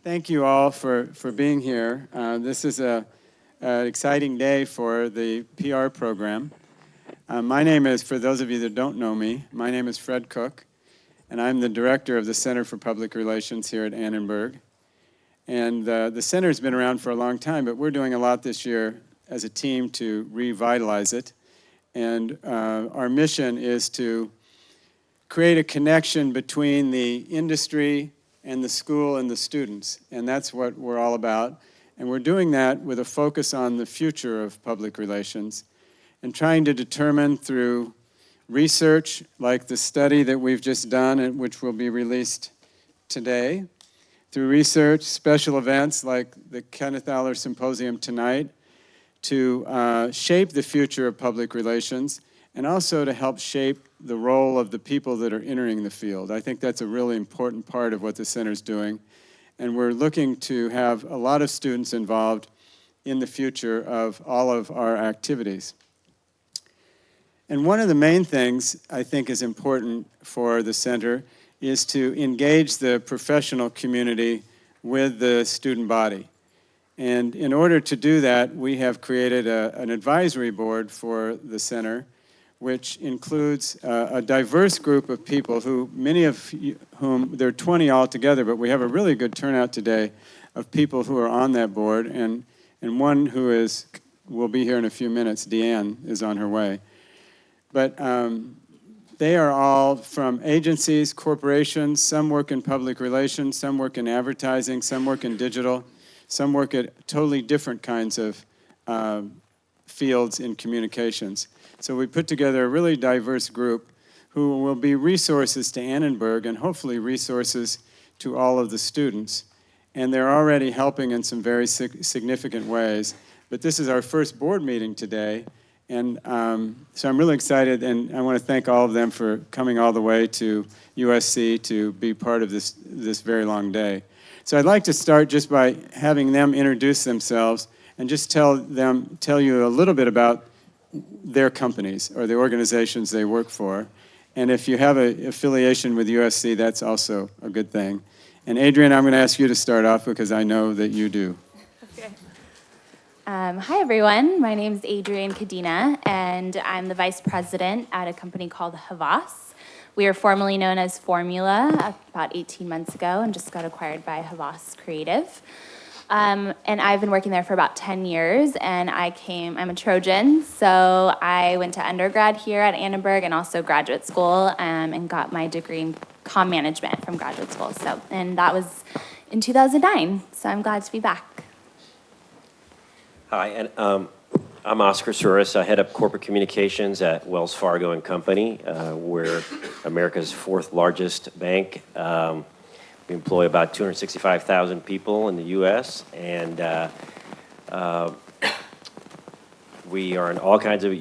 thank you all for being here. This is an exciting day for the PR program. My name is, for those of you that don't know me, my name is Fred Cook, and I'm the director of the Center for Public Relations here at Annenberg. And the center's been around for a long time, but we're doing a lot this year as a team to revitalize it. And our mission is to create a connection between the industry and the school and the students. And that's what we're all about. And we're doing that with a focus on the future of public relations and trying to determine through research, like the study that we've just done, and which will be released today, through research, special events like the Kenneth Symposium tonight, to shape the future of public relations, and also to help shape the role of the people that are entering the field. I think that's a really important part of what the center's doing. And we're looking to have a lot of students involved in the future of all of our activities. And one of the main things I think is important for the center is to engage the professional community with the student body. And in order to do that, we have created an advisory board for the center, which includes a diverse group of people who, many of whom, there are 20 altogether, but we have a really good turnout today of people who are on that board, and one who will be here in a few minutes, Deanne, is on her way. But they are all from agencies, corporations, some work in public relations, some work in advertising, some work in digital, some work at totally different kinds of fields in communications. So we put together a really diverse group who will be resources to Annenberg and hopefully resources to all of the students. And they're already helping in some very significant ways. But this is our first board meeting today. And so I'm really excited, and I want to thank all of them for coming all the way to USC to be part of this very long day. So I'd like to start just by having them introduce themselves and just tell you a little bit about their companies or the organizations they work for. And if you have an affiliation with USC, that's also a good thing. And Adrienne, I'm going to ask you to start off because I know that you do. Okay. Hi, everyone. My name is Adrienne Cadena, and I'm the vice president at a company called Havas. We are formerly known as Formula about 18 months ago and just got acquired by Havas Creative. And I've been working there for about 10 years, and I'm a Trojan, so I went to undergrad here at Annenberg and also graduate school, and got my degree in comm management from graduate school. And that was in 2009, so I'm glad to be back. Hi, and I'm Oscar Souris. I head up corporate communications at Wells Fargo and Company. We're America's fourth largest bank. We employ about 265,000 people in the U.S., and we are in all kinds of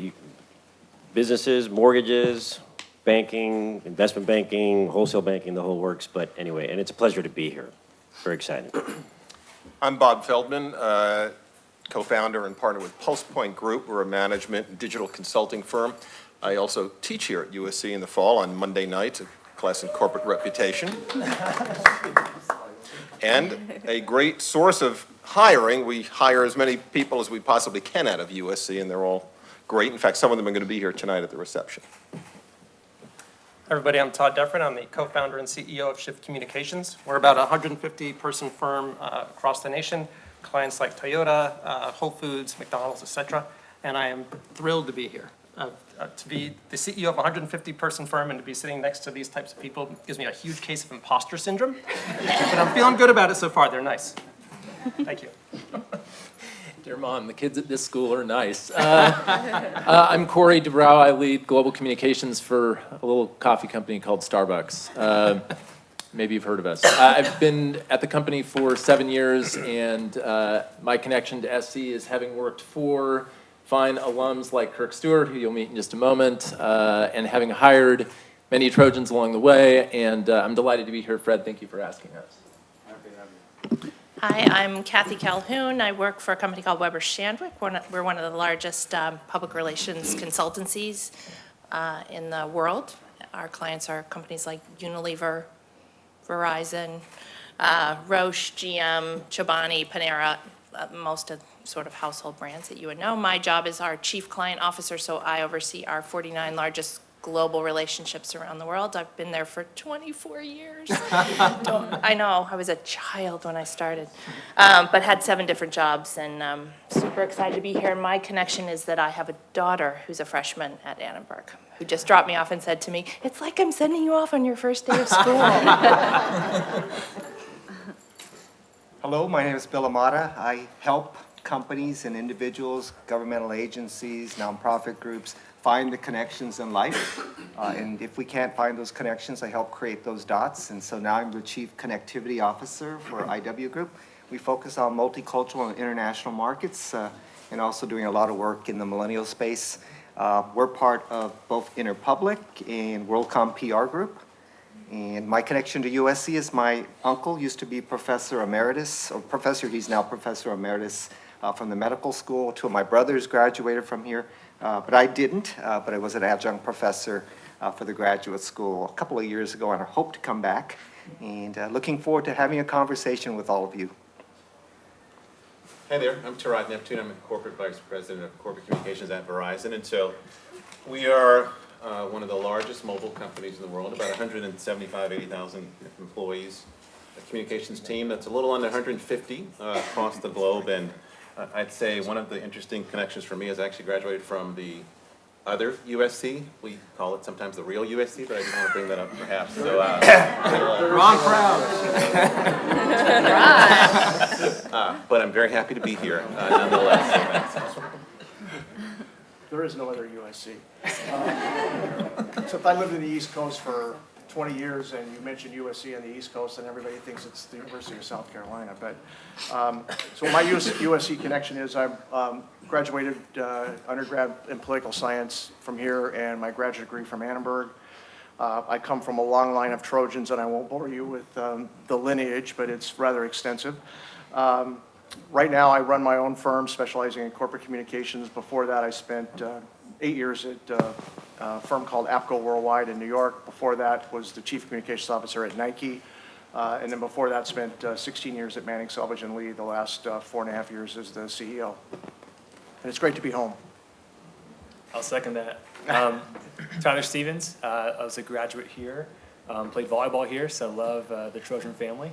businesses, mortgages, banking, investment banking, wholesale banking, the whole works. But anyway, and it's a pleasure to be here. Very excited. I'm Bob Feldman, co-founder and partner with PulsePoint Group. We're a management and digital consulting firm. I also teach here at USC in the fall on Monday nights, a class in corporate reputation. And a great source of hiring. We hire as many people as we possibly can out of USC, and they're all great. In fact, some of them are going to be here tonight at the reception. Hi, everybody. I'm Todd Defren. I'm the co-founder and CEO of Shift Communications. We're about a 150-person firm across the nation. Clients like Toyota, Whole Foods, McDonald's, etc. And I am thrilled to be here. To be the CEO of a 150-person firm and to be sitting next to these types of people gives me a huge case of imposter syndrome. But I'm feeling good about it so far. They're nice. Thank you. Dear Mom, the kids at this school are nice. I'm Corey duBrowa. I lead global communications for a little coffee company called Starbucks. Maybe you've heard of us. I've been at the company for 7 years, and my connection to SC is having worked for fine alums like Kirk Stewart, who you'll meet in just a moment, and having hired many Trojans along the way. And I'm delighted to be here. Fred, thank you for asking us. Hi, I'm Cathy Calhoun. I work for a company called Shandwick. We're one of the largest public relations consultancies in the world. Our clients are companies like Unilever, Verizon, Roche, GM, Chobani, Panera, most of sort of household brands that you would know. My job is our chief client officer, so I oversee our 49 largest global relationships around the world. I've been there for 24 years. I know, I was a child when I started, but had 7 different jobs, and super excited to be here. My connection is that I have a daughter who's a freshman at Annenberg, who just dropped me off and said to me, "It's like I'm sending you off on your first day of school." Hello, my name is Bill Imada. I help companies and individuals, governmental agencies, nonprofit groups find the connections in life. And if we can't find those connections, I help create those dots. And so now I'm the Chief Connectivity Officer for IW Group. We focus on multicultural and international markets and also doing a lot of work in the millennial space. We're part of both Interpublic and WorldCom PR Group. And my connection to USC is my uncle used to be professor emeritus, or professor, he's now professor emeritus from the medical school. 2 of my brothers graduated from here, but I didn't, but I was an adjunct professor for the graduate school a couple of years ago, and I hope to come back. And looking forward to having a conversation with all of you. Hi there, I'm Torod, Neptune. I'm a corporate vice president of corporate communications at Verizon, and so we are one of the largest mobile companies in the world, about 80,000 employees. A communications team that's a little under 150 across the globe, and I'd say one of the interesting connections for me is I actually graduated from the other USC. We call it sometimes the real USC, but I didn't want to bring that up perhaps. So, Wrong crowd. but I'm very happy to be here nonetheless. There is no other USC. Except I lived in the East Coast for 20 years, and you mentioned USC on the East Coast, and everybody thinks it's the University of South Carolina. But so my USC connection is I graduated undergrad in political science from here, and my graduate degree from Annenberg. I come from a long line of Trojans, and I won't bore you with the lineage, but it's rather extensive. Right now, I run my own firm specializing in corporate communications. Before that, I spent 8 years at a firm called APCO Worldwide in New York. Before that was the chief communications officer at Nike. And then before that, spent 16 years at Manning, Selvage & Lee, the last 4.5 years as the CEO. And it's great to be home. I'll second that. Tyler Stevens, I was a graduate here, played volleyball here, so love the Trojan family.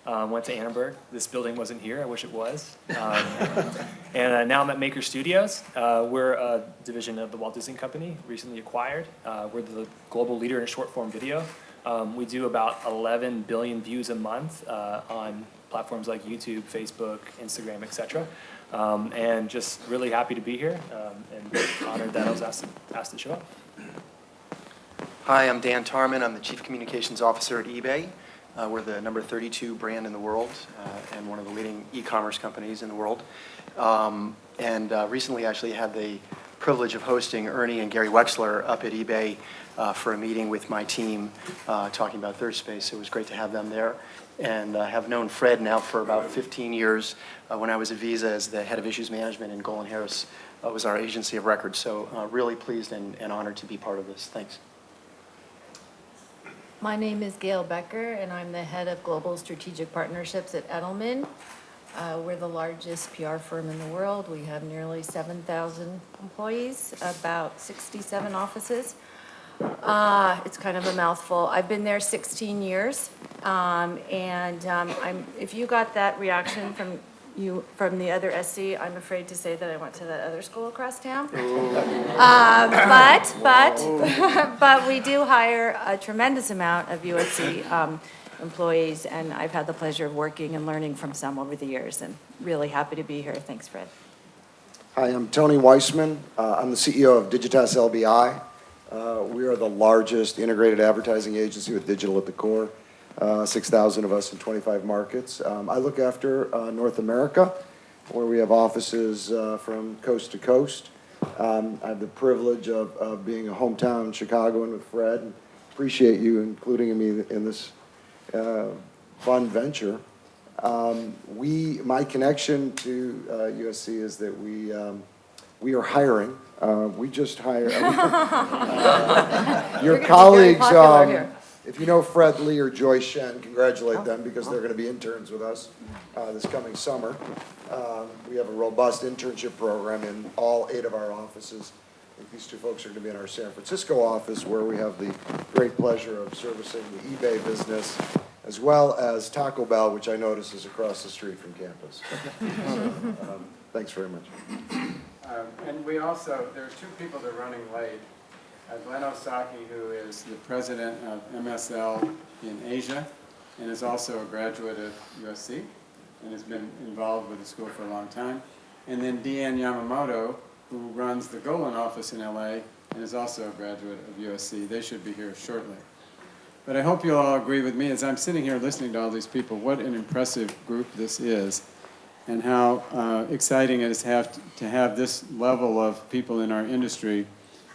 Went to Annenberg. This building wasn't here. I wish it was. And now I'm at Maker Studios. We're a division of the Walt Disney Company, recently acquired. We're the global leader in short-form video. We do about 11 billion views a month on platforms like YouTube, Facebook, Instagram, etc. And just really happy to be here and honored that I was asked to show up. Hi, I'm Dan Tarman. I'm the Chief Communications Officer at eBay. We're the number 32 brand in the world and one of the leading e-commerce companies in the world. Recently actually had the privilege of hosting Ernie and Gary Wexler up at eBay for a meeting with my team talking about third space. It was great to have them there. And I have known Fred now for about 15 years. When I was at Visa as the head of issues management, and Golan Harris was our agency of record. So really pleased and honored to be part of this. Thanks. My name is Gail Becker, and I'm the head of Global Strategic Partnerships at Edelman. We're the largest PR firm in the world. We have nearly 7,000 employees, about 67 offices. It's kind of a mouthful. I've been there 16 years, if you got that reaction from the other SC, I'm afraid to say that I went to that other school across town. But we do hire a tremendous amount of USC employees, and I've had the pleasure of working and learning from some over the years, and really happy to be here. Thanks, Fred. Hi, I'm Tony Weissman. I'm the CEO of Digitas LBI. We are the largest integrated advertising agency with digital at the core. 6,000 of us in 25 markets. I look after North America, where we have offices from coast to coast. I have the privilege of being a hometown Chicagoan with Fred, and appreciate you including me in this fun venture. My connection to USC is that we are hiring. We just hired your colleagues. If you know Fred Lee or Joyce Shen, congratulate them because they're going to be interns with us this coming summer. We have a robust internship program in all 8 of our offices. I think these 2 folks are going to be in our San Francisco office, where we have the great pleasure of servicing the eBay business, as well as Taco Bell, which I notice is across the street from campus. So, thanks very much. And we also, there are 2 people that are running late. Glenn Osaki, who is the president of MSL in Asia and is also a graduate of USC and has been involved with the school for a long time. And then Deanne Yamamoto, who runs the Golan office in LA and is also a graduate of USC. They should be here shortly. But I hope you'll all agree with me as I'm sitting here listening to all these people, what an impressive group this is and how exciting it is to have this level of people in our industry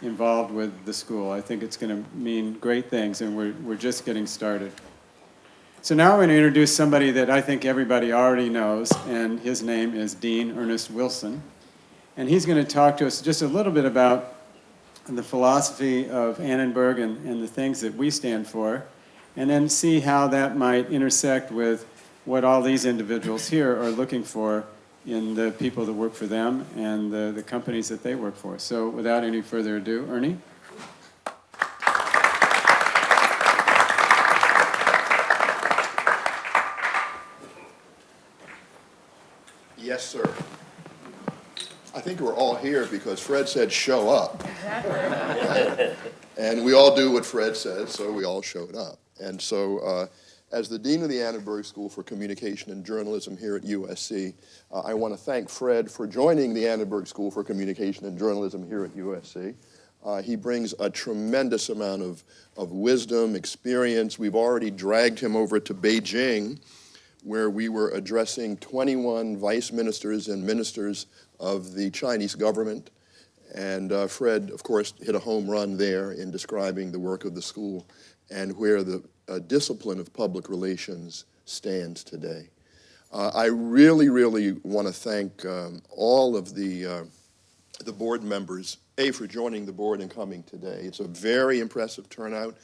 involved with the school. I think it's going to mean great things, and we're just getting started. So now I'm going to introduce somebody that I think everybody already knows, and his name is Dean Ernest Wilson. And he's going to talk to us just a little bit about the philosophy of Annenberg and the things that we stand for, and then see how that might intersect with what all these individuals here are looking for in the people that work for them and the companies that they work for. So without any further ado, Ernie. Yes, sir. I think we're all here because Fred said show up. And we all do what Fred says, so we all showed up. And so as the Dean of the Annenberg School for Communication and Journalism here at USC, I want to thank Fred for joining the Annenberg School for Communication and Journalism here at USC. He brings a tremendous amount of wisdom, experience. We've already dragged him over to Beijing, where we were addressing 21 vice ministers and ministers of the Chinese government. And Fred, of course, hit a home run there in describing the work of the school and where the discipline of public relations stands today. I really, really want to thank all of the board members, for joining the board and coming today. It's a very impressive turnout.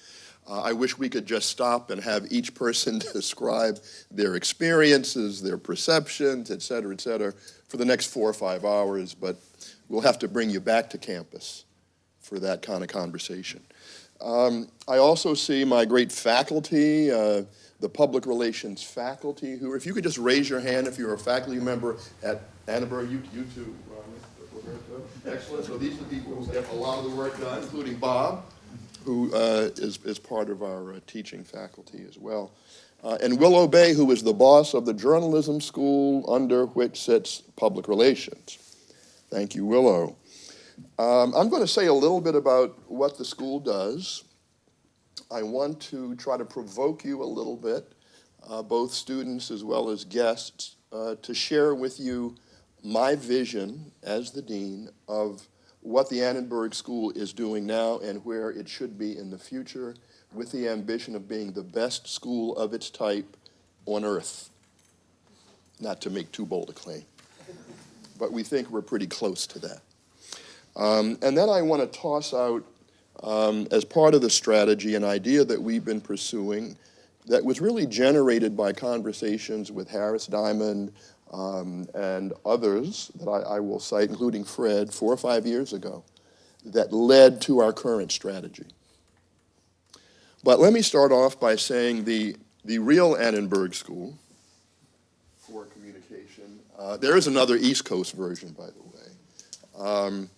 I wish we could just stop and have each person describe their experiences, their perceptions, et cetera, for the next 4 or 5 hours, but we'll have to bring you back to campus for that kind of conversation. I also see my great faculty, the public relations faculty, who, if you could just raise your hand if you're a faculty member at Annenberg, you too, Roberto. Excellent. So these are the people who get a lot of the work done, including Bob, who is part of our teaching faculty as well. And Willow Bay, who is the boss of the journalism school under which sits public relations. Thank you, Willow. I'm going to say a little bit about what the school does. I want to try to provoke you a little bit, both students as well as guests, to share with you my vision as the dean of what the Annenberg School is doing now and where it should be in the future, with the ambition of being the best school of its type on earth. Not to make too bold a claim, but we think we're pretty close to that. And then I want to toss out, as part of the strategy, an idea that we've been pursuing that was really generated by conversations with Harris Diamond and others that I will cite, including Fred, 4 or 5 years ago, that led to our current strategy. But let me start off by saying the real Annenberg School for Communication, there is another East Coast version, by the way.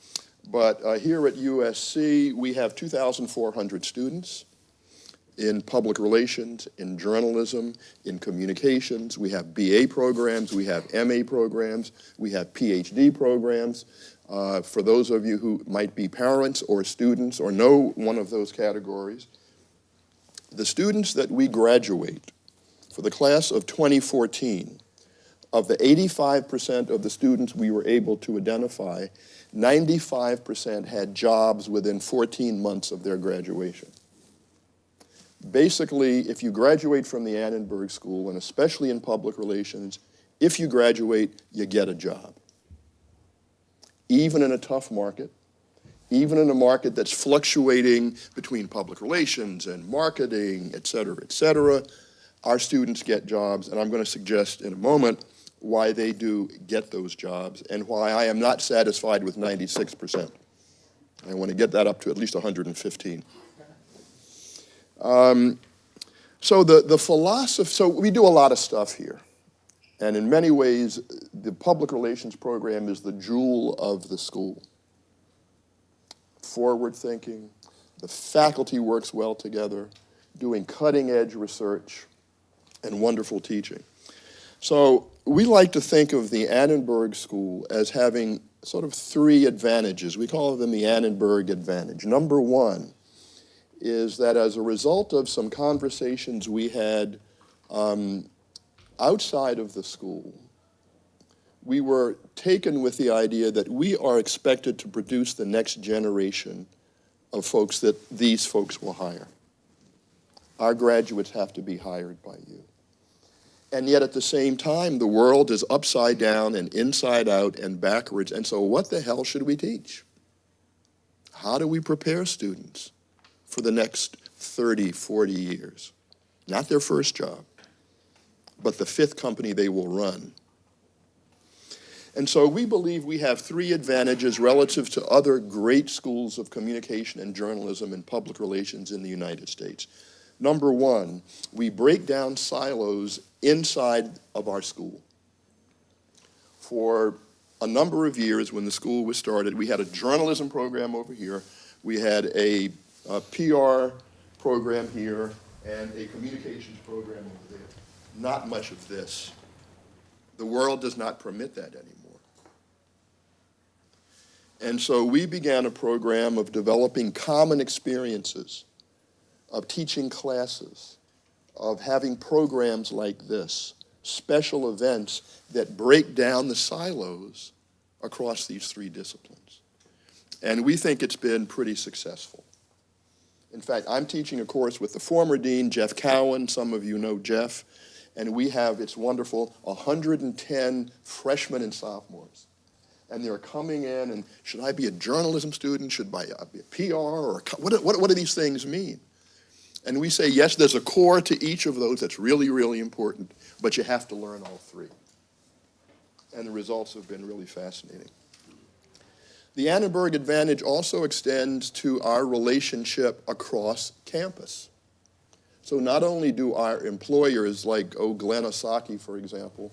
But here at USC, we have 2,400 students in public relations, in journalism, in communications. We have BA programs, we have MA programs, we have PhD programs. For those of you who might be parents or students or know one of those categories, the students that we graduate for the class of 2014, of the 85% of the students we were able to identify, 95% had jobs within 14 months of their graduation. Basically, if you graduate from the Annenberg School, and especially in public relations, if you graduate, you get a job. Even in a tough market, even in a market that's fluctuating between public relations and marketing, et cetera, our students get jobs, and I'm going to suggest in a moment why they do get those jobs and why I am not satisfied with 96%. I want to get that up to at least 115. So the philosophy, so we do a lot of stuff here. And in many ways, the public relations program is the jewel of the school. Forward thinking, the faculty works well together, doing cutting edge research, and wonderful teaching. So we like to think of the Annenberg School as having sort of three advantages. We call them the Annenberg advantage. Number one is that as a result of some conversations we had outside of the school, we were taken with the idea that we are expected to produce the next generation of folks that these folks will hire. Our graduates have to be hired by you. And yet at the same time, the world is upside down and inside out and backwards. And so what the hell should we teach? How do we prepare students for the next 30, 40 years? Not their first job, but the fifth company they will run. And so we believe we have three advantages relative to other great schools of communication and journalism and public relations in the United States. Number one, we break down silos inside of our school. For a number of years when the school was started, we had a journalism program over here, we had a PR program here, and a communications program over there. Not much of this. The world does not permit that anymore. And so we began a program of developing common experiences, of teaching classes, of having programs like this, special events that break down the silos across these three disciplines. And we think it's been pretty successful. In fact, I'm teaching a course with the former dean, Jeff Cowan. Some of you know Jeff. And we have, it's wonderful, 110 freshmen and sophomores. And they're coming in, and should I be a journalism student? Should I be a PR? Or what do these things mean? And we say, yes, there's a core to each of those that's really, really important, but you have to learn all three. And the results have been really fascinating. The Annenberg advantage also extends to our relationship across campus. So not only do our employers, like, Glenn Osaki, for example.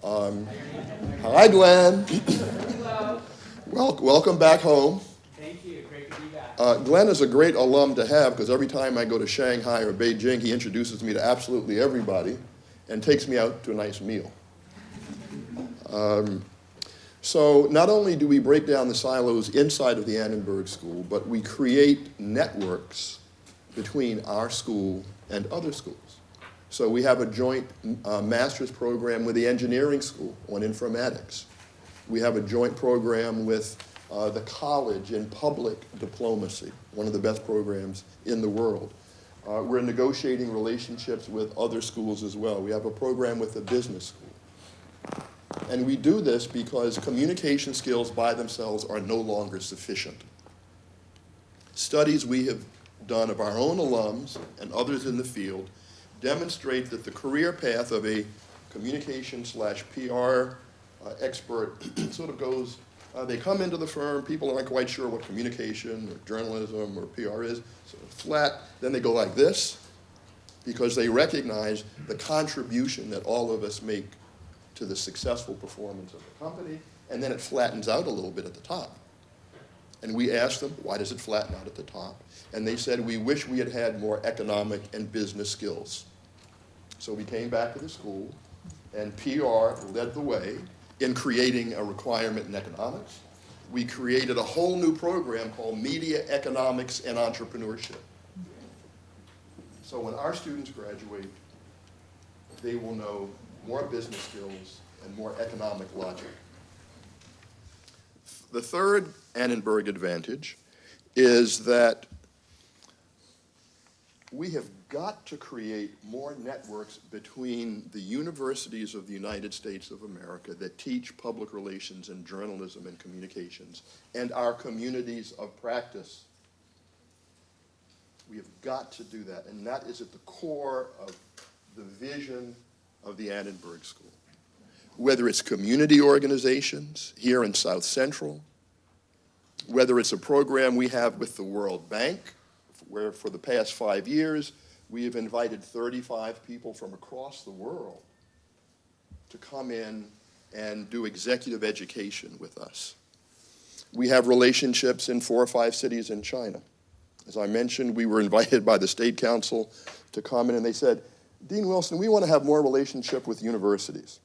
Hi, Glenn. Hello. Welcome back home. Thank you. Great to be back. Glenn is a great alum to have because every time I go to Shanghai or Beijing, he introduces me to absolutely everybody and takes me out to a nice meal. So not only do we break down the silos inside of the Annenberg School, but we create networks between our school and other schools. So we have a joint master's program with the engineering school on informatics. We have a joint program with the college in public diplomacy, one of the best programs in the world. We're negotiating relationships with other schools as well. We have a program with the business school. And we do this because communication skills by themselves are no longer sufficient. Studies we have done of our own alums and others in the field demonstrate that the career path of a communication/PR expert sort of goes, they come into the firm, people aren't quite sure what communication or journalism or PR is, sort of flat, then they go like this because they recognize the contribution that all of us make to the successful performance of the company, and then it flattens out a little bit at the top. And we asked them, why does it flatten out at the top? And they said, we wish we had had more economic and business skills. So we came back to the school, and PR led the way in creating a requirement in economics. We created a whole new program called Media Economics and Entrepreneurship. So when our students graduate, they will know more business skills and more economic logic. The third Annenberg advantage is that we have got to create more networks between the universities of the United States of America that teach public relations and journalism and communications and our communities of practice. We have got to do that, and that is at the core of the vision of the Annenberg School. Whether it's community organizations here in South Central, whether it's a program we have with the World Bank, where for the past 5 years, we have invited 35 people from across the world to come in and do executive education with us. We have relationships in 4 or 5 cities in China. As I mentioned, we were invited by the State Council to come in, and they said, Dean Wilson, we want to have more relationship with universities.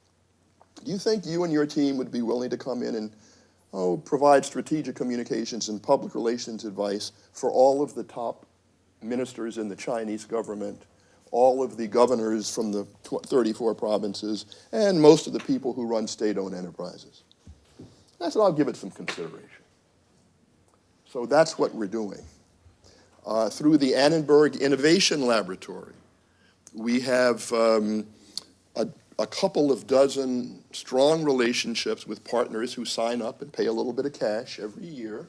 Do you think you and your team would be willing to come in and provide strategic communications and public relations advice for all of the top ministers in the Chinese government, all of the governors from the 34 provinces, and most of the people who run state-owned enterprises? I said, I'll give it some consideration. So that's what we're doing. Through the Annenberg Innovation Laboratory, we have a couple of dozen strong relationships with partners who sign up and pay a little bit of cash every year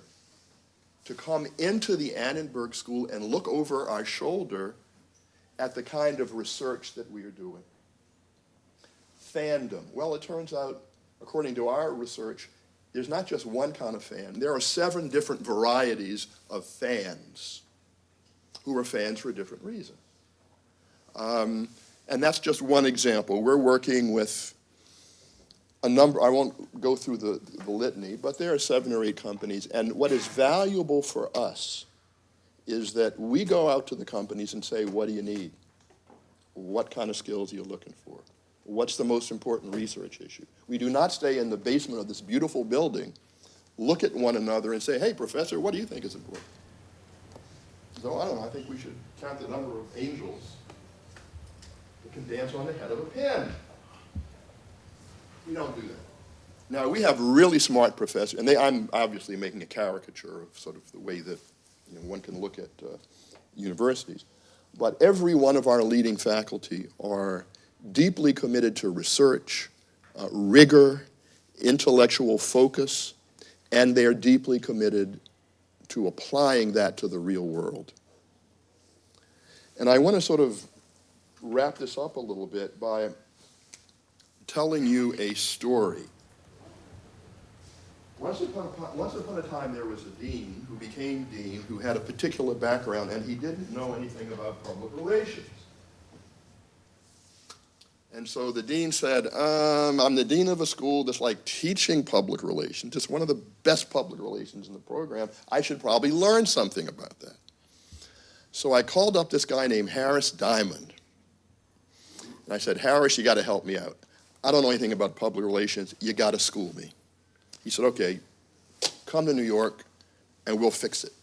to come into the Annenberg School and look over our shoulder at the kind of research that we are doing. Fandom. Well, it turns out, according to our research, there's not just one kind of fan. There are 7 different varieties of fans who are fans for a different reason. And that's just one example. We're working with a number, I won't go through the litany, but there are 7 or 8 companies, and what is valuable for us is that we go out to the companies and say, what do you need? What kind of skills are you looking for? What's the most important research issue? We do not stay in the basement of this beautiful building, look at one another and say, hey, professor, what do you think is important? So I don't know, I think we should count the number of angels that can dance on the head of a pin. We don't do that. Now, we have really smart professors, and I'm obviously making a caricature of sort of the way that one can look at universities. But every one of our leading faculty are deeply committed to research, rigor, intellectual focus, and they're deeply committed to applying that to the real world. And I want to sort of wrap this up a little bit by telling you a story. Once upon a time, there was a dean who became dean who had a particular background, and he didn't know anything about public relations. And so the dean said, I'm the dean of a school that's like teaching public relations. It's one of the best public relations in the program. I should probably learn something about that. So I called up this guy named Harris Diamond. And I said, Harris, you got to help me out. I don't know anything about public relations. You got to school me. He said, okay, come to New York and we'll fix it.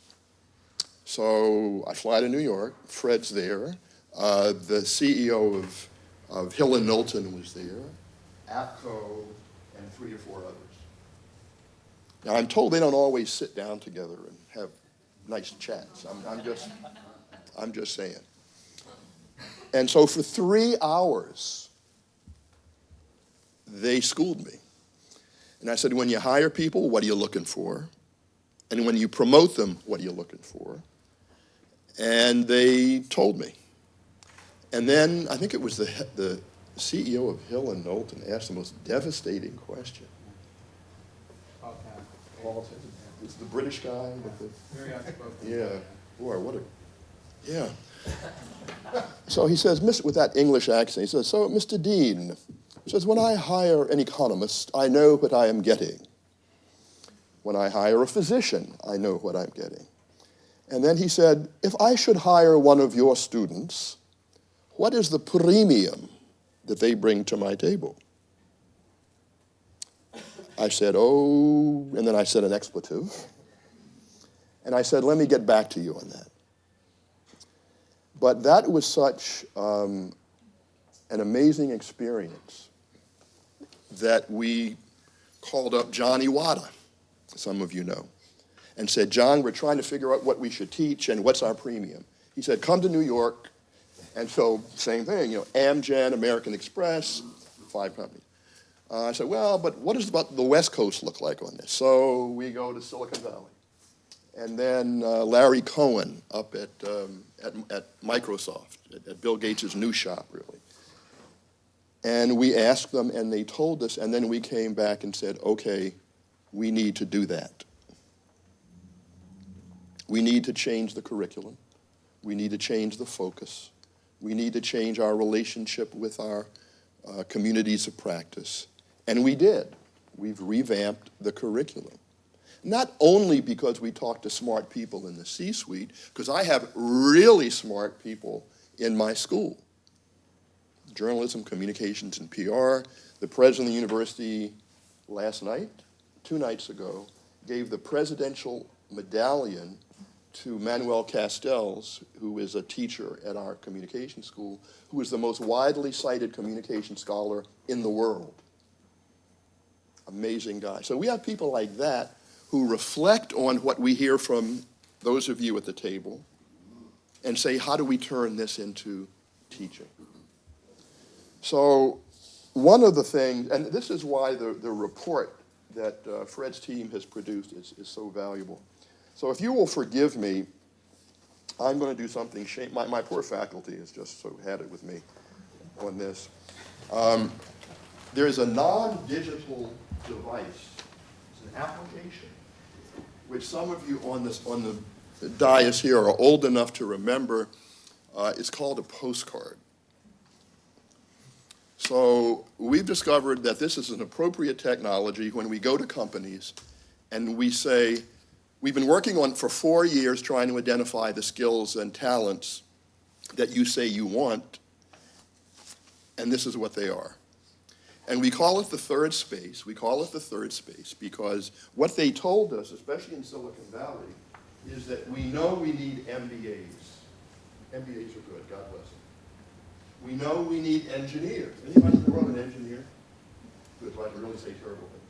So I fly to New York. Fred's there. The CEO of Hill and Knowlton was there, APCO, and 3 or 4 others. Now, I'm told they don't always sit down together and have nice chats. I'm just saying. And so for 3 hours, they schooled me. And I said, when you hire people, what are you looking for? And when you promote them, what are you looking for? And they told me. And then I think it was the CEO of Hill and Knowlton asked the most devastating question. Paul, it's the British guy with the, yeah, boy, what a, yeah. So he says, with that English accent, he says, so Mr. Dean, he says, when I hire an economist, I know what I am getting. When I hire a physician, I know what I'm getting. And then he said, if I should hire one of your students, what is the premium that they bring to my table? I said, oh, and then I said an expletive. And I said, let me get back to you on that. But that was such an amazing experience that we called up John Iwata, some of you know, and said, John, we're trying to figure out what we should teach and what's our premium. He said, come to New York And so, same thing, Amgen, American Express, 5 companies. I said, well, but what does about the West Coast look like on this? So we go to Silicon Valley. And then Larry Cohen up at Microsoft, at Bill Gates' new shop, really. And we asked them, and they told us, and then we came back and said, okay, we need to do that. We need to change the curriculum. We need to change the focus. We need to change our relationship with our communities of practice. And we did. We've revamped the curriculum. Not only because we talk to smart people in the C-suite, because I have really smart people in my school. Journalism, communications, and PR. The president of the university last night, 2 nights ago, gave the presidential medallion to Manuel Castells, who is a teacher at our communication school, who is the most widely cited communication scholar in the world. Amazing guy. So we have people like that who reflect on what we hear from those of you at the table and say, how do we turn this into teaching? So one of the things, and this is why the report that Fred's team has produced is so valuable. So if you will forgive me, I'm going to do something my poor faculty has just so had it with me on this. There is a non-digital device, it's an application, which some of you on the dais here are old enough to remember. It's called a postcard. So we've discovered that this is an appropriate technology when we go to companies and we say, we've been working on for 4 years trying to identify the skills and talents that you say you want, and this is what they are. And we call it the third space. We call it the third space because what they told us, especially in Silicon Valley, is that we know we need MBAs. MBAs are good, God bless them. We know we need engineers. Anybody in the world an engineer? Good, so I can really say terrible things.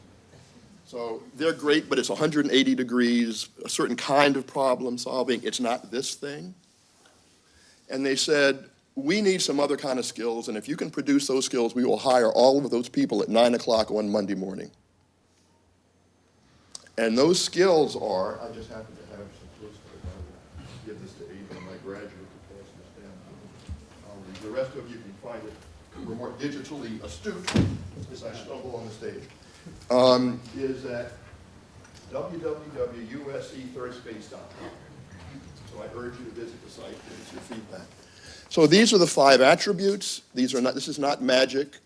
So they're great, but it's 180 degrees, a certain kind of problem solving. It's not this thing. And they said, we need some other kind of skills, and if you can produce those skills, we will hire all of those people at 9 o'clock on Monday morning. And those skills are, I just happen to have some postcards. I'll give this to Adrienne, my graduate, to pass this down. The rest of you can find it. We're more digitally astute as I stumble on the stage. Is at www.uscthirdSpace.com. So I urge you to visit the site and give us your feedback. So these are the 5 attributes. This is not magic.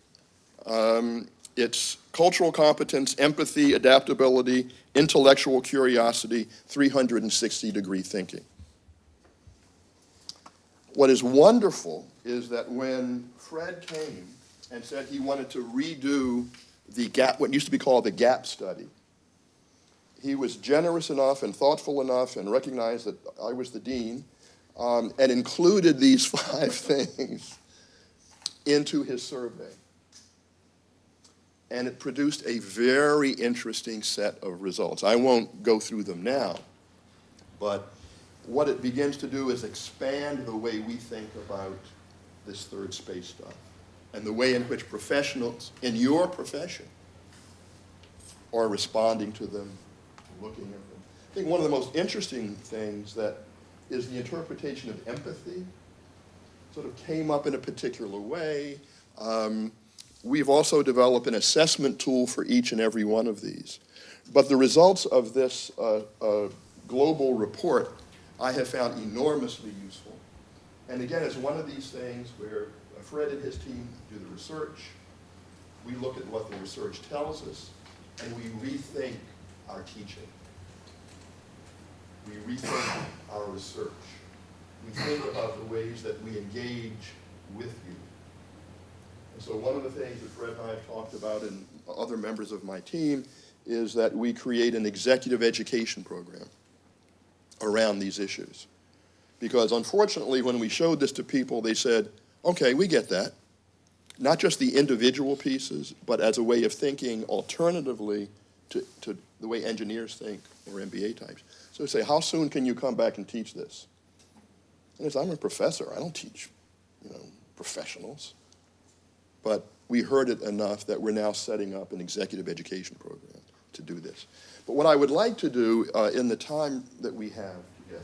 It's cultural competence, empathy, adaptability, intellectual curiosity, 360-degree thinking. What is wonderful is that when Fred came and said he wanted to redo the GAP, what used to be called the GAP study, he was generous enough and thoughtful enough and recognized that I was the dean and included these 5 things into his survey. And it produced a very interesting set of results. I won't go through them now, but what it begins to do is expand the way we think about this third space stuff and the way in which professionals in your profession are responding to them, looking at them. I think one of the most interesting things that is the interpretation of empathy. Sort of came up in a particular way. We've also developed an assessment tool for each and every one of these. But the results of this global report I have found enormously useful. And again, it's one of these things where Fred and his team do the research, we look at what the research tells us, and we rethink our teaching. We rethink our research. We think about the ways that we engage with you. And so one of the things that Fred and I have talked about, and other members of my team, is that we create an executive education program around these issues. Because unfortunately, when we showed this to people, they said, okay, we get that. Not just the individual pieces, but as a way of thinking alternatively to the way engineers think or MBA types. So they say, how soon can you come back and teach this? And I say, I'm a professor, I don't teach professionals. But we heard it enough that we're now setting up an executive education program to do this. But what I would like to do in the time that we have together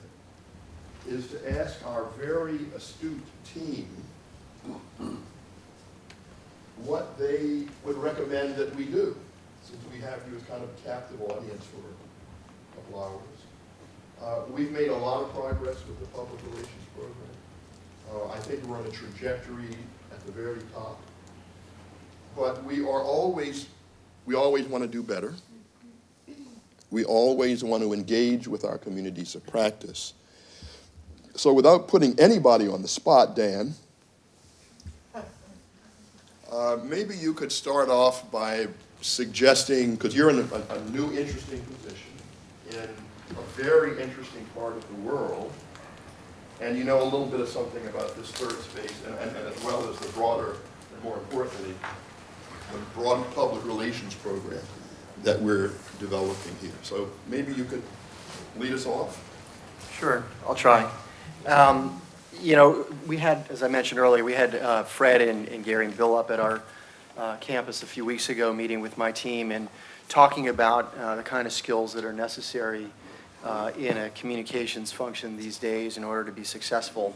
is to ask our very astute team what they would recommend that we do, since we have you as kind of a captive audience for a couple hours. We've made a lot of progress with the public relations program. I think we're on a trajectory at the very top. But we always want to do better. We always want to engage with our communities of practice. So without putting anybody on the spot, Dan, maybe you could start off by suggesting, because you're in a new interesting position in a very interesting part of the world, and you know a little bit of something about this third space, and as well as the broader, and more importantly, the broad public relations program that we're developing here. So maybe you could lead us off? Sure, I'll try. We had, as I mentioned earlier, we had Fred and Gary and Bill up at our campus a few weeks ago, meeting with my team and talking about the kind of skills that are necessary in a communications function these days in order to be successful.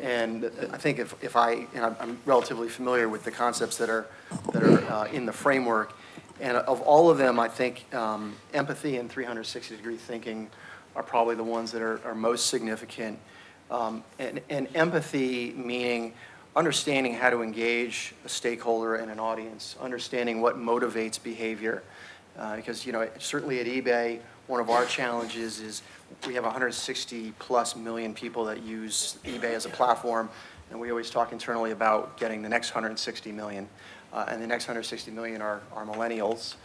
And I think I'm relatively familiar with the concepts that are in the framework, and of all of them, I think empathy and 360-degree thinking are probably the ones that are most significant. And empathy meaning understanding how to engage a stakeholder and an audience, understanding what motivates behavior. Because, certainly at eBay, one of our challenges is we have 160 plus million people that use eBay as a platform, and we always talk internally about getting the next 160 million. And the next 160 million are millennials,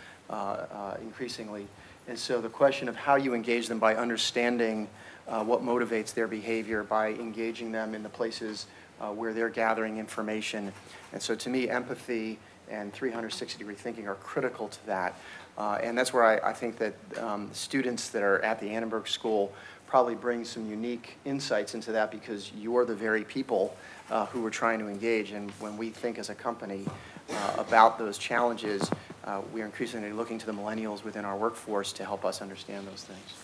increasingly. And so the question of how you engage them by understanding what motivates their behavior, by engaging them in the places where they're gathering information. And so to me, empathy and 360-degree thinking are critical to that. And that's where I think that students that are at the Annenberg School probably bring some unique insights into that, because you're the very people who we're trying to engage. And when we think as a company about those challenges, we are increasingly looking to the millennials within our workforce to help us understand those things.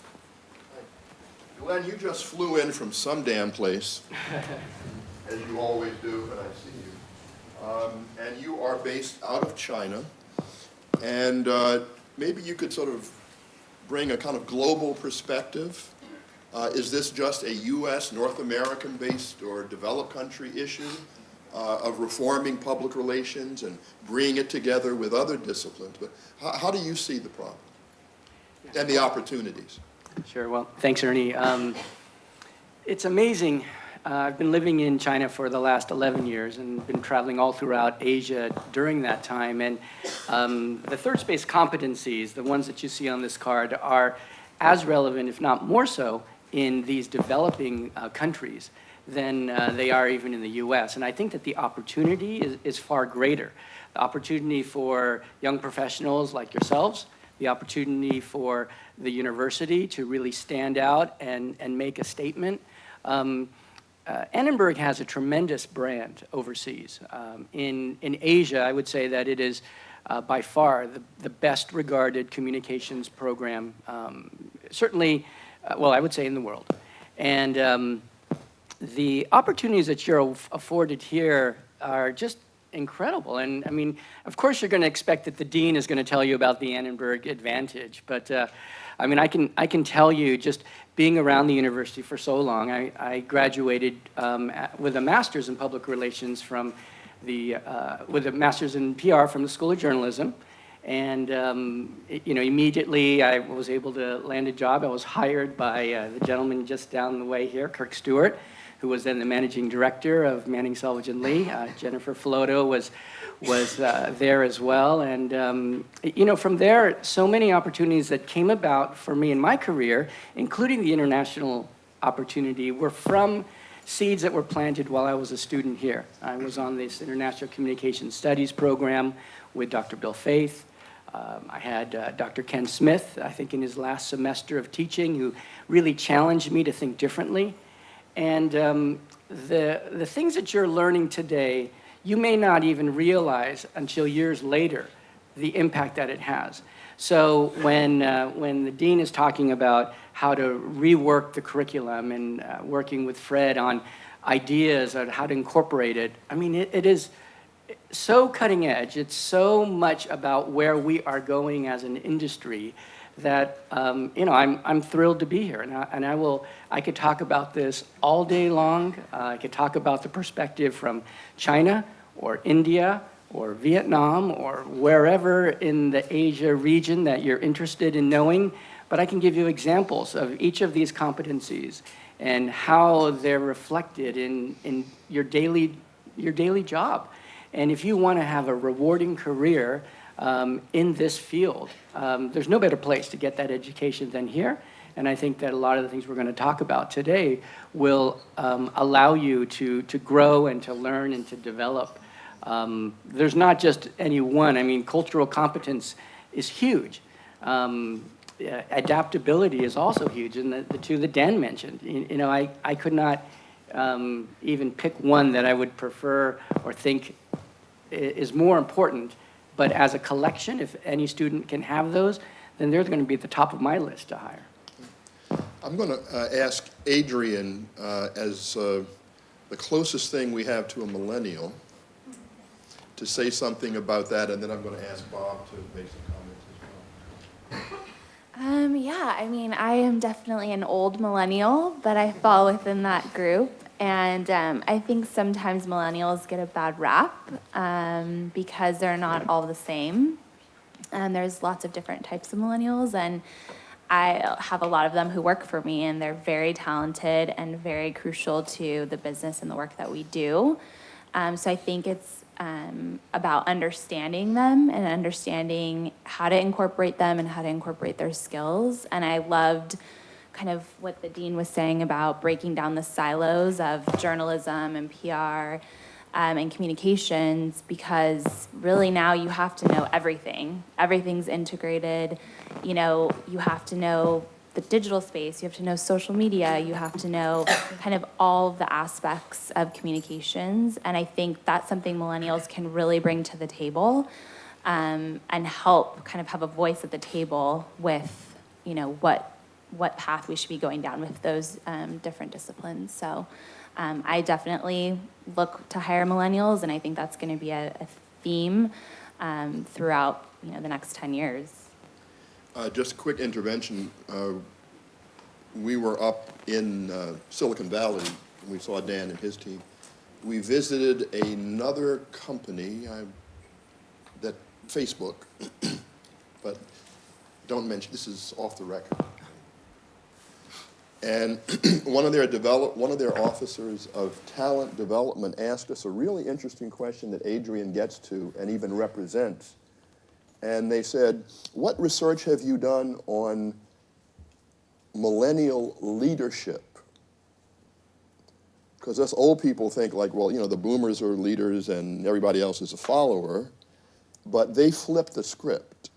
Glenn, you just flew in from some damn place, as you always do when I see you. And you are based out of China. And maybe you could sort of bring a kind of global perspective. Is this just a U.S., North American-based or developed country issue of reforming public relations and bringing it together with other disciplines? But how do you see the problem and the opportunities? Sure. Well, thanks, Ernie. It's amazing. I've been living in China for the last 11 years and been traveling all throughout Asia during that time. And the third space competencies, the ones that you see on this card, are as relevant, if not more so, in these developing countries than they are even in the U.S. And I think that the opportunity is far greater. The opportunity for young professionals like yourselves, the opportunity for the university to really stand out and make a statement. Annenberg has a tremendous brand overseas. In Asia, I would say that it is by far the best regarded communications program, certainly, well, I would say in the world. And the opportunities that you're afforded here are just incredible. And I mean, of course, you're going to expect that the dean is going to tell you about the Annenberg advantage. But I mean, I can tell you, just being around the university for so long, I graduated with a master's in public relations from with a master's in PR from the School of Journalism. And immediately I was able to land a job. I was hired by the gentleman just down the way here, Kirk Stewart, who was then the managing director of Manning, Selvage and Lee. Jennifer Floto was there as well. And, from there, so many opportunities that came about for me in my career, including the international opportunity, were from seeds that were planted while I was a student here. I was on this International Communication Studies program with Dr. Bill Faith. I had Dr. Ken Smith, I think in his last semester of teaching, who really challenged me to think differently. And the things that you're learning today, you may not even realize until years later the impact that it has. So when the dean is talking about how to rework the curriculum and working with Fred on ideas on how to incorporate it, I mean, it is so cutting edge. It's so much about where we are going as an industry that I'm thrilled to be here, and I could talk about this all day long. I could talk about the perspective from China or India or Vietnam or wherever in the Asia region that you're interested in knowing, but I can give you examples of each of these competencies and how they're reflected in your daily job. And if you want to have a rewarding career in this field, there's no better place to get that education than here. And I think that a lot of the things we're going to talk about today will allow you to grow and to learn and to develop. There's not just any one. I mean, cultural competence is huge. Adaptability is also huge, and the two that Dan mentioned. I could not even pick one that I would prefer or think is more important. But as a collection, if any student can have those, then they're going to be at the top of my list to hire. I'm going to ask Adrienne, as the closest thing we have to a millennial, to say something about that, and then I'm going to ask Bob to make some comments as well. Yeah, I mean, I am definitely an old millennial, but I fall within that group. And I think sometimes millennials get a bad rap because they're not all the same. And there's lots of different types of millennials, and I have a lot of them who work for me, and they're very talented and very crucial to the business and the work that we do. So I think it's about understanding them and understanding how to incorporate them and how to incorporate their skills. And I loved kind of what the dean was saying about breaking down the silos of journalism and PR and communications, because really now you have to know everything. Everything's integrated. You have to know the digital space, you have to know social media, you have to know kind of all of the aspects of communications. And I think that's something millennials can really bring to the table and help kind of have a voice at the table with, what path we should be going down with those different disciplines. So I definitely look to hire millennials, and I think that's going to be a theme throughout the next 10 years. Just a quick intervention. We were up in Silicon Valley, and we saw Dan and his team. We visited another company, that Facebook, but don't mention, this is off the record. And one of their officers of talent development asked us a really interesting question that Adrienne gets to and even represents. And they said, what research have you done on millennial leadership? Because us old people think like, well, the boomers are leaders and everybody else is a follower. But they flip the script.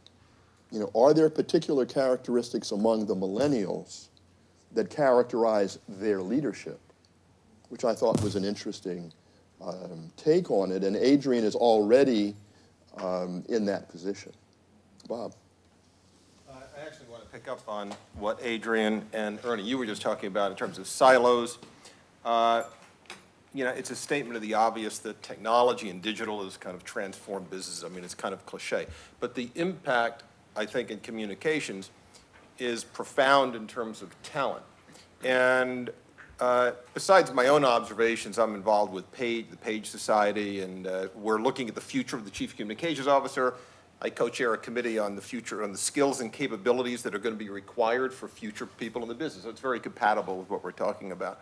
Are there particular characteristics among the millennials that characterize their leadership? Which I thought was an interesting take on it. And Adrienne is already in that position. Bob. I actually want to pick up on what Adrienne and Ernie, you were just talking about in terms of silos. It's a statement of the obvious that technology and digital has kind of transformed business. I mean, it's kind of cliche. But the impact, I think, in communications is profound in terms of talent. And besides my own observations, I'm involved with the Page Society, and we're looking at the future of the Chief Communications Officer. I co-chair a committee on the skills and capabilities that are going to be required for future people in the business. So it's very compatible with what we're talking about.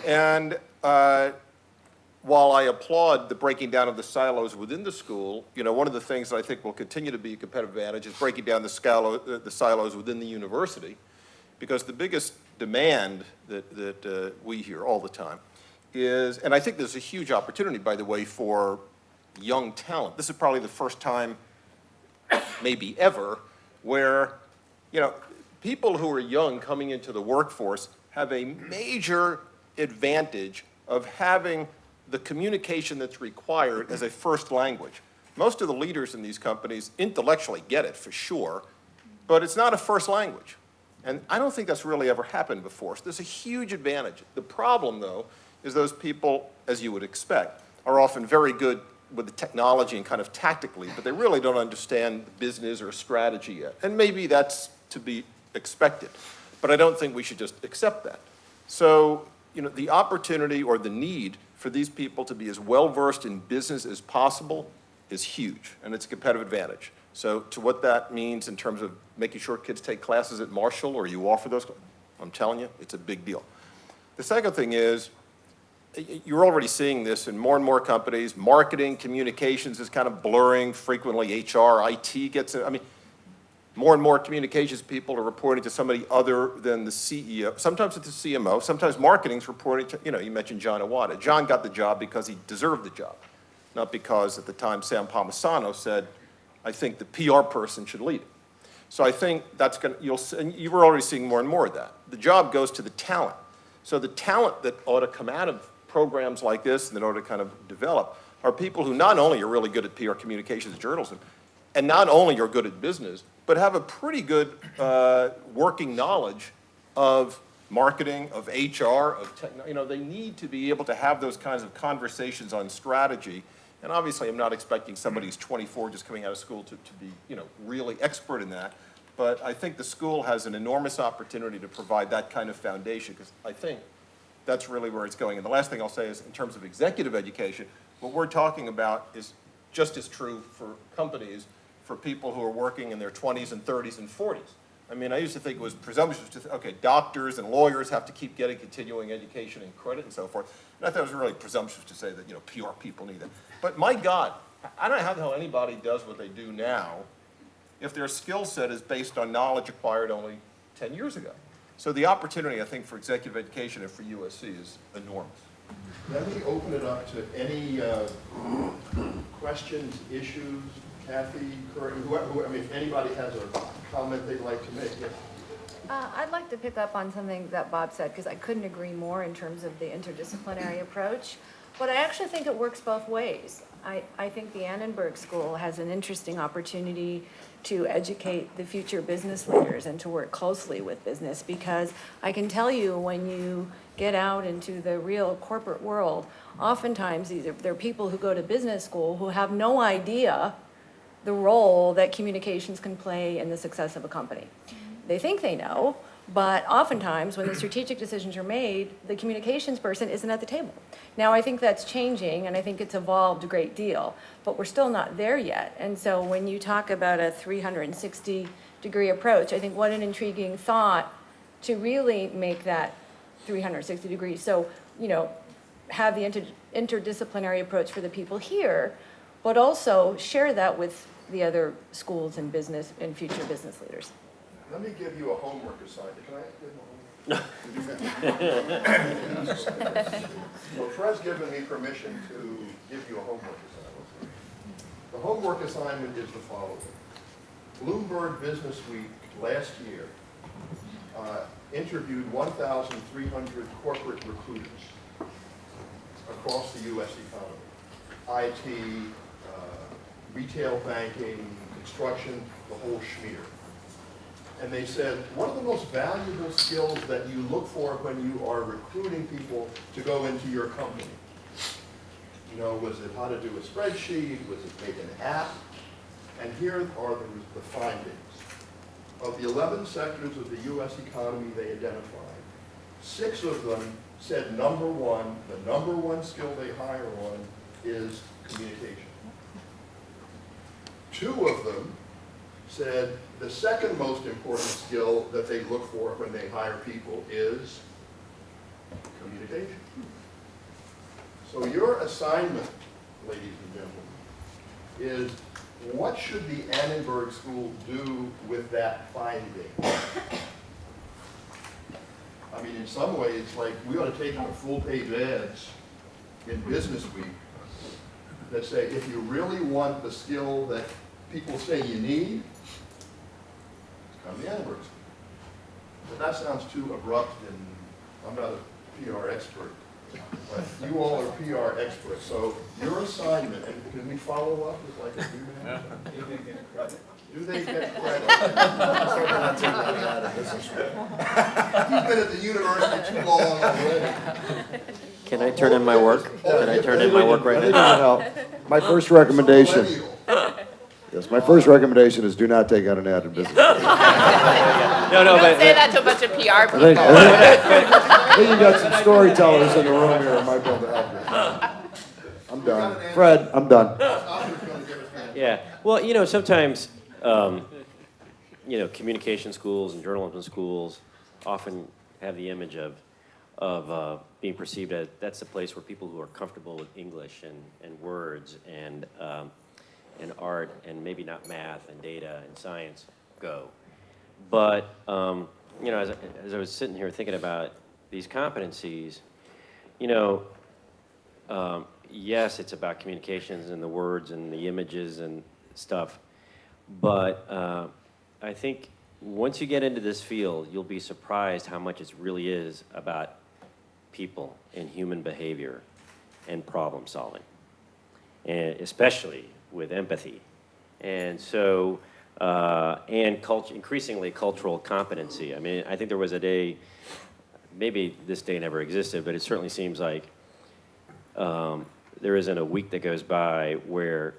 And while I applaud the breaking down of the silos within the school, one of the things that I think will continue to be a competitive advantage is breaking down the silos within the university, because the biggest demand that we hear all the time is, and I think there's a huge opportunity, by the way, for young talent. This is probably the first time, maybe ever, where, people who are young coming into the workforce have a major advantage of having the communication that's required as a first language. Most of the leaders in these companies intellectually get it for sure, but it's not a first language. And I don't think that's really ever happened before. So there's a huge advantage. The problem, though, is those people, as you would expect, are often very good with the technology and kind of tactically, but they really don't understand business or strategy yet. And maybe that's to be expected, but I don't think we should just accept that. So, you know, the opportunity or the need for these people to be as well-versed in business as possible is huge, and it's a competitive advantage. So to what that means in terms of making sure kids take classes at Marshall or you offer those, I'm telling you, it's a big deal. The second thing is, you're already seeing this in more and more companies. Marketing, communications is kind of blurring. Frequently, HR, IT gets it. I mean, more and more communications people are reporting to somebody other than the CEO. Sometimes it's the CMO. Sometimes marketing's reporting to, you know, you mentioned John Imada. John got the job because he deserved the job, not because at the time Sam Palmisano said, I think the PR person should lead it. So I think that's going to, and you were already seeing more and more of that. The job goes to the talent. So the talent that ought to come out of programs like this and that ought to kind of develop are people who not only are really good at PR communications journalism, and not only are good at business, but have a pretty good working knowledge of marketing, of HR, of you know, they need to be able to have those kinds of conversations on strategy. And obviously, I'm not expecting somebody who's 24 just coming out of school to be, you know, really expert in that. But I think the school has an enormous opportunity to provide that kind of foundation, because I think that's really where it's going. And the last thing I'll say is, in terms of executive education, what we're talking about is just as true for companies, for people who are working in their 20s and 30s and 40s. I mean, I used to think it was presumptuous to think, okay, doctors and lawyers have to keep getting continuing education and credit and so forth. And I thought it was really presumptuous to say that, you know, PR people need that. But my God, I don't know how the hell anybody does what they do now if their skill set is based on knowledge acquired only 10 years ago. So the opportunity, I think, for executive education and for USC is enormous. Let me open it up to any questions, issues, Cathy, Curtin, whoever, I mean, if anybody has a comment they'd like to make. Yeah. I'd like to pick up on something that Bob said, because I couldn't agree more in terms of the interdisciplinary approach. But I actually think it works both ways. I think the Annenberg School has an interesting opportunity to educate the future business leaders and to work closely with business, because I can tell you, when you get out into the real corporate world, oftentimes there are people who go to business school who have no idea the role that communications can play in the success of a company. They think they know, but oftentimes when the strategic decisions are made, the communications person isn't at the table. Now, I think that's changing, and I think it's evolved a great deal, but we're still not there yet. And so when you talk about a 360-degree approach, I think what an intriguing thought to really make that 360 degrees. So, you know, have the interdisciplinary approach for the people here, but also share that with the other schools and business and future business leaders. Let me give you a homework assignment. Can I give you Well, Fred's given me permission to give you a homework assignment. The homework assignment is the following. Bloomberg Business Week last year interviewed 1,300 corporate recruiters across the U.S. economy. IT, retail banking, construction, the whole schmear. And they said, what are the most valuable skills that you look for when you are recruiting people to go into your company? You know, was it how to do a spreadsheet? Was it make an app? And here are the findings. Of the 11 sectors of the U.S. economy they identified, 6 of them said the number one skill they hire on is communication. 2 of them said the second most important skill that they look for when they hire people is communication. So your assignment, ladies and gentlemen, is what should the Annenberg School do with that finding? I mean, in some ways, like, we ought to take out full-page ads in Business Week that say, if you really want the skill that people say you need, come to Annenberg School. But that sounds too abrupt, and I'm not a PR expert. But you all are PR experts, so your assignment, and can we follow up with like a email? Do they get credit? You've been at the university too long already. Can I turn in my work? Can I turn in my work right now? My first recommendation, yes, my first recommendation is do not take on an added business. No, Don't say that to a bunch of PR people. I think you got some storytellers in the room here that might be able to help you. I'm done. Fred, I'm done. Yeah, well, sometimes, communication schools and journalism schools often have the image of being perceived as that's the place where people who are comfortable with English and words and art and maybe not math and data and science go. But, as I was sitting here thinking about these competencies, yes, it's about communications and the words and the images and stuff, but I think once you get into this field, you'll be surprised how much it really is about people and human behavior and problem solving, and especially with empathy. And so, increasingly cultural competency. I mean, I think there was a day, maybe this day never existed, but it certainly seems like there isn't a week that goes by where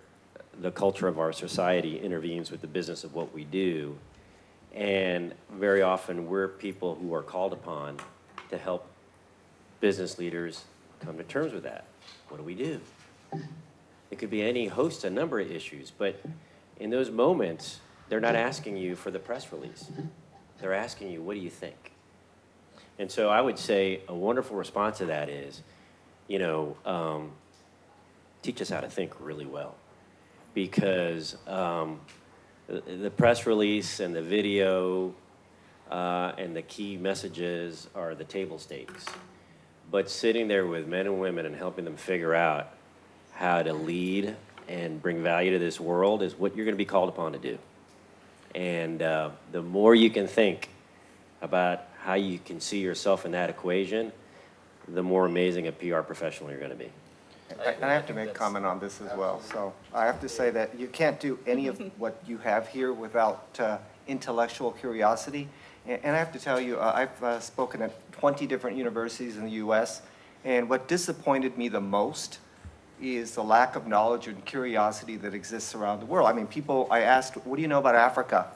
the culture of our society intervenes with the business of what we do. And very often we're people who are called upon to help business leaders come to terms with that. What do we do? It could be any host, a number of issues, but in those moments, they're not asking you for the press release. They're asking you, what do you think? And so I would say a wonderful response to that is, teach us how to think really well. Because the press release and the video and the key messages are the table stakes. But sitting there with men and women and helping them figure out how to lead and bring value to this world is what you're going to be called upon to do. And the more you can think about how you can see yourself in that equation, the more amazing a PR professional you're going to be. And I have to make a comment on this as well. So I have to say that you can't do any of what you have here without intellectual curiosity. And I have to tell you, I've spoken at 20 different universities in the U.S., and what disappointed me the most is the lack of knowledge and curiosity that exists around the world. I mean, I asked, what do you know about Africa?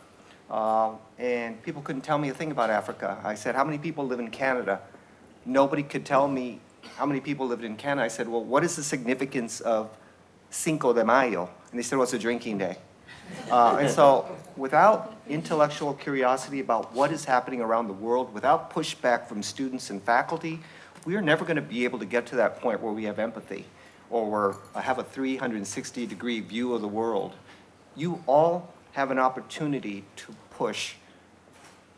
And people couldn't tell me a thing about Africa. I said, how many people live in Canada? Nobody could tell me how many people lived in Canada. I said, well, what is the significance of Cinco de Mayo? And they said, well, it's a drinking day. And so without intellectual curiosity about what is happening around the world, without pushback from students and faculty, we are never going to be able to get to that point where we have empathy or have a 360-degree view of the world. You all have an opportunity to push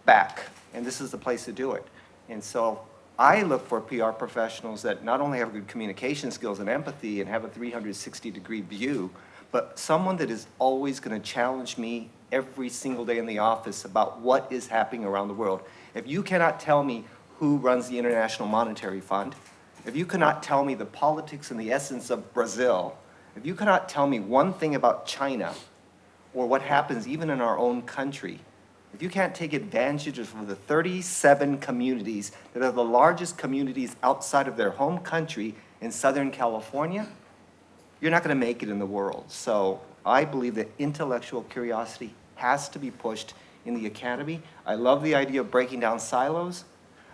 back, and this is the place to do it. And so I look for PR professionals that not only have good communication skills and empathy and have a 360-degree view, but someone that is always going to challenge me every single day in the office about what is happening around the world. If you cannot tell me who runs the International Monetary Fund, if you cannot tell me the politics and the essence of Brazil, if you cannot tell me one thing about China or what happens even in our own country, if you can't take advantage of the 37 communities that are the largest communities outside of their home country in Southern California, you're not going to make it in the world. So I believe that intellectual curiosity has to be pushed in the academy. I love the idea of breaking down silos,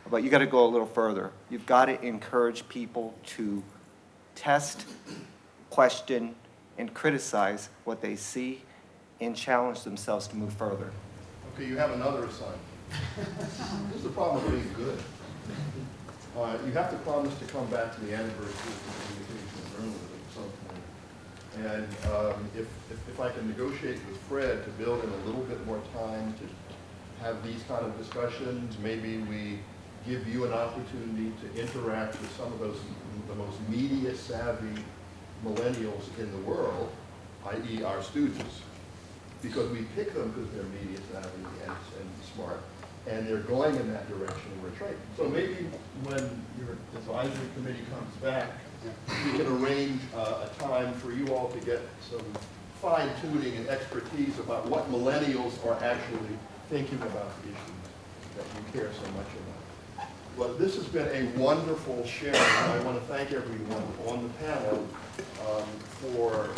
but you got to go a little further. You've got to encourage people to test, question, and criticize what they see and challenge themselves to move further. Okay, you have another assignment. This is the problem with being good. You have to promise to come back to the Annenberg School for Communication and Journalism at some point. And if I can negotiate with Fred to build in a little bit more time to have these kind of discussions, maybe we give you an opportunity to interact with some of the most media-savvy millennials in the world, i.e. our students, because we pick them because they're media-savvy and smart, and they're going in that direction and we're training. So maybe when you're advisory committee comes back, we can arrange a time for you all to get some fine tuning and expertise about what millennials are actually thinking about the issues that you care so much about. But this has been a wonderful sharing, and I want to thank everyone on the panel for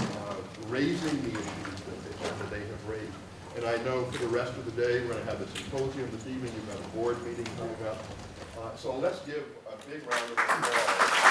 raising the issues that they have raised. And I know for the rest of the day, we're going to have the symposium this evening. You've got a board meeting coming up. So let's give a big round of applause.